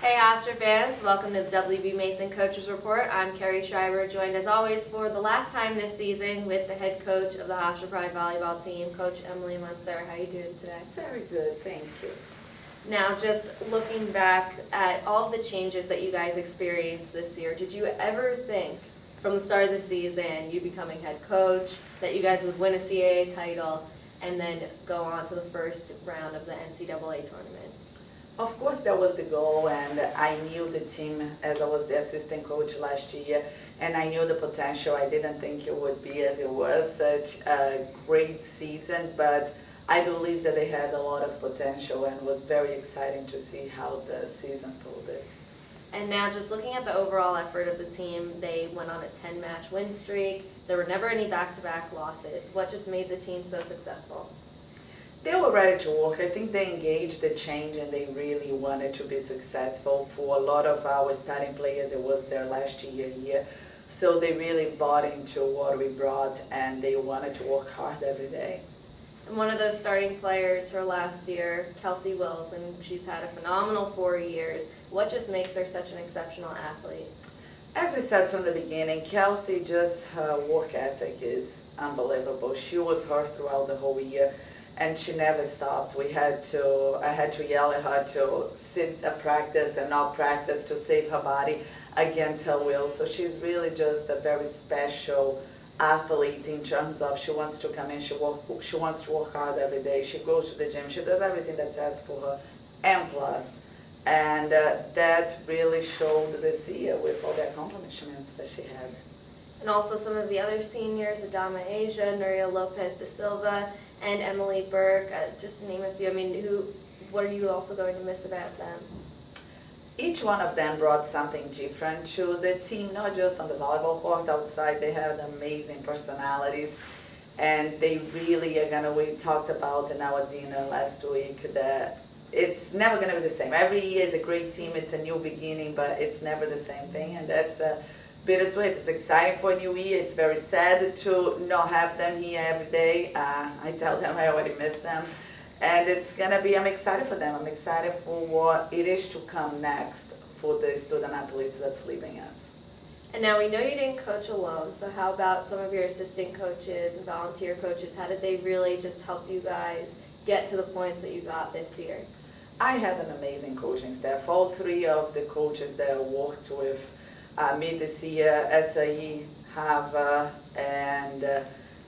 Hey Hofstra fans, welcome to the WB Mason Coaches Report. I'm Carrie Schreiber, joined as always for the last time this season with the head coach of the Hofstra Pride volleyball team, Coach Emily Mansur. How are you doing today? Very good, thank you. Now, just looking back at all the changes that you guys experienced this year, did you ever think from the start of the season, you becoming head coach, that you guys would win a CAA title and then go on to the first round of the NCAA tournament? Of course, that was the goal, and I knew the team as I was the assistant coach last year, and I knew the potential. I didn't think it would be as it was, such a great season, but I believe that they had a lot of potential, and it was very exciting to see how the season folded. And now just looking at the overall effort of the team, they went on a 10-match win streak. There were never any back-to-back losses. What just made the team so successful? They were ready to work. I think they engaged the change and they really wanted to be successful. For a lot of our starting players, it was their last year. So they really bought into what we brought and they wanted to work hard every day. And one of those starting players for last year, Kelsey Wilson, she's had a phenomenal 4 years. What just makes her such an exceptional athlete? As we said from the beginning, Kelsey, just her work ethic is unbelievable. She was hurt throughout the whole year. And she never stopped. I had to yell at her to sit at practice and not practice to save her body against her will. So she's really just a very special athlete in terms of she wants to come in, she wants to work hard every day. She goes to the gym, she does everything that's asked for her and plus. And that really showed this year with all the accomplishments that she had. And also some of the other seniors, Adama Asia, Nuria Lopez da Silva, and Emily Burke, just to name a few. I mean, what are you also going to miss about them? Each one of them brought something different to the team, not just on the volleyball court outside. They had amazing personalities, and they really are gonna, we talked about in our dinner last week that it's never gonna be the same. Every year is a great team, it's a new beginning, but it's never the same thing, and that's bittersweet. It's exciting for a new year. It's very sad to not have them here every day. I tell them I already miss them. And it's going to be, I'm excited for them. I'm excited for what it is to come next for the student athletes that's leaving us. And now we know you didn't coach alone, so how about some of your assistant coaches and volunteer coaches? How did they really just help you guys get to the points that you got this year? I had an amazing coaching staff. All three of the coaches that I worked with me this year, SAE, Hava, and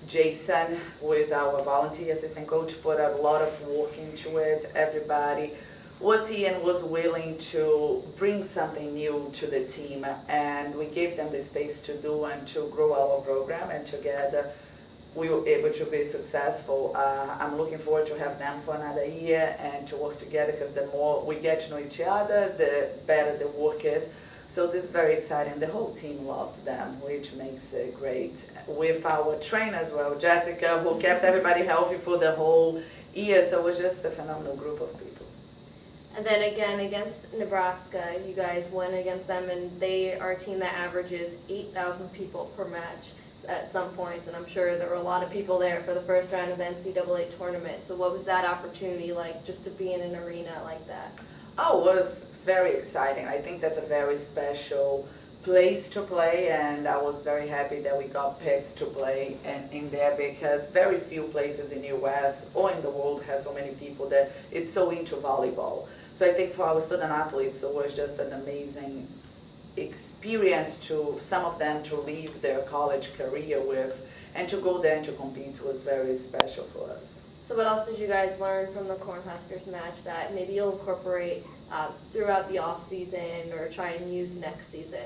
Jason, who is our volunteer assistant coach, put a lot of work into it. Everybody was here and was willing to bring something new to the team, and we gave them the space to do and to grow our program, and together we were able to be successful. I'm looking forward to have them for another year and to work together, because the more we get to know each other, the better the work is. So this is very exciting. The whole team loved them, which makes it great. With our trainer as well, Jessica, who kept everybody healthy for the whole year. So it was just a phenomenal group of people. And then again, against Nebraska, you guys went against them, and they are a team that averages 8,000 people per match at some points, and I'm sure there were a lot of people there for the first round of the NCAA tournament. So what was that opportunity like, just to be in an arena like that? Oh, it was very exciting. I think that's a very special place to play, and I was very happy that we got picked to play in there, because very few places in the US or in the world has so many people that it's so into volleyball. So I think for our student athletes, it was just an amazing experience to some of them to leave their college career with, and to go there and to compete was very special for us. So what else did you guys learn from the Cornhuskers match that maybe you'll incorporate throughout the off season or try and use next season?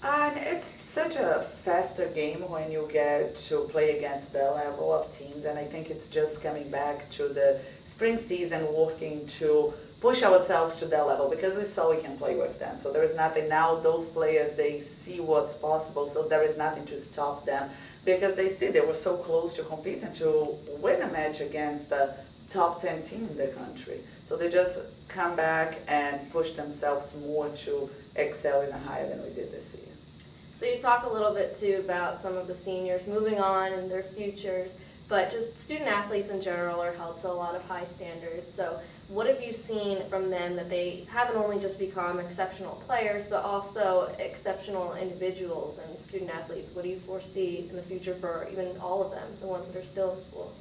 And it's such a faster game when you get to play against the level of teams, and I think it's just coming back to the spring season, working to push ourselves to that level, because we saw we can play with them. So there is nothing now, those players, they see what's possible, so there is nothing to stop them, because they see they were so close to compete and to win a match against the top 10 team in the country. So they just come back and push themselves more to excel in a higher than we did this year. So you talk a little bit too about some of the seniors moving on and their futures, but just student athletes in general are held to a lot of high standards. So What have you seen from them that they haven't only just become exceptional players, but also exceptional individuals and student athletes? What do you foresee in the future for even all of them, the ones that are still in school?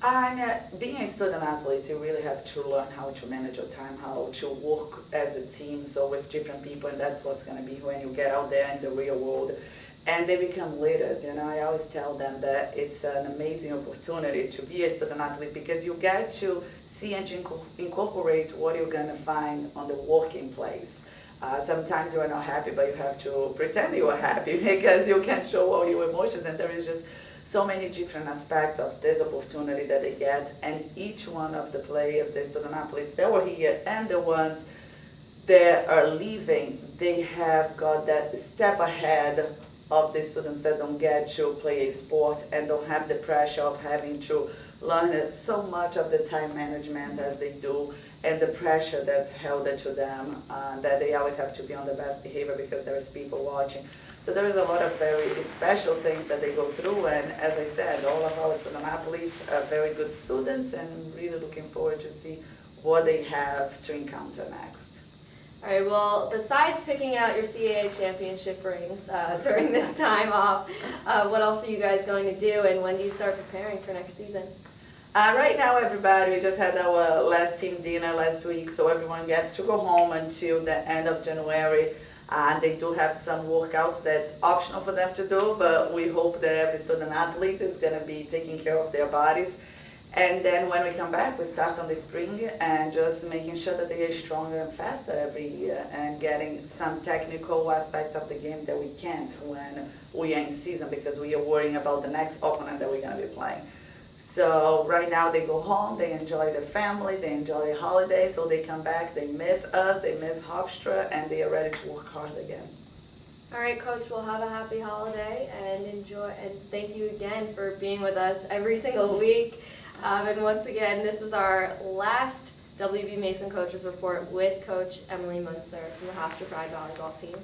And being a student athlete, you really have to learn how to manage your time, how to work as a team, so with different people, and that's what's going to be when you get out there in the real world. And they become leaders. I always tell them that it's an amazing opportunity to be a student athlete because you get to see and to incorporate what you're going to find on the working place. Sometimes you are not happy, but you have to pretend you are happy because you can't show all your emotions, and there is just so many different aspects of this opportunity that they get, and each one of the players, the student athletes that were here and the ones that are leaving, they have got that step ahead of the students that don't get to play a sport and don't have the pressure of having to learn so much of the time management as they do, and the pressure that's held to them, that they always have to be on the best behavior because there's people watching. So there is a lot of very special things that they go through, and as I said, all of our student athletes are very good students, and really looking forward to see what they have to encounter next. All right, well, besides picking out your CAA championship rings during this time off, what else are you guys going to do, and when do you start preparing for next season? Right now, everybody, we just had our last team dinner last week, so everyone gets to go home until the end of January. They do have some workouts that's optional for them to do, but we hope that every student athlete is going to be taking care of their bodies. And then when we come back, we start on the spring and just making sure that they are stronger and faster every year and getting some technical aspects of the game that we can't when we are in season because we are worrying about the next opponent that we're going to be playing. So right now they go home, they enjoy their family, they enjoy the holiday, so they come back, they miss us, they miss Hofstra, and they are ready to work hard again. All right, Coach, we'll have a happy holiday and enjoy, and thank you again for being with us every single week. And once again, this is our last WB Mason Coaches Report with Coach Emily Mansur from the Hofstra Pride Volleyball team.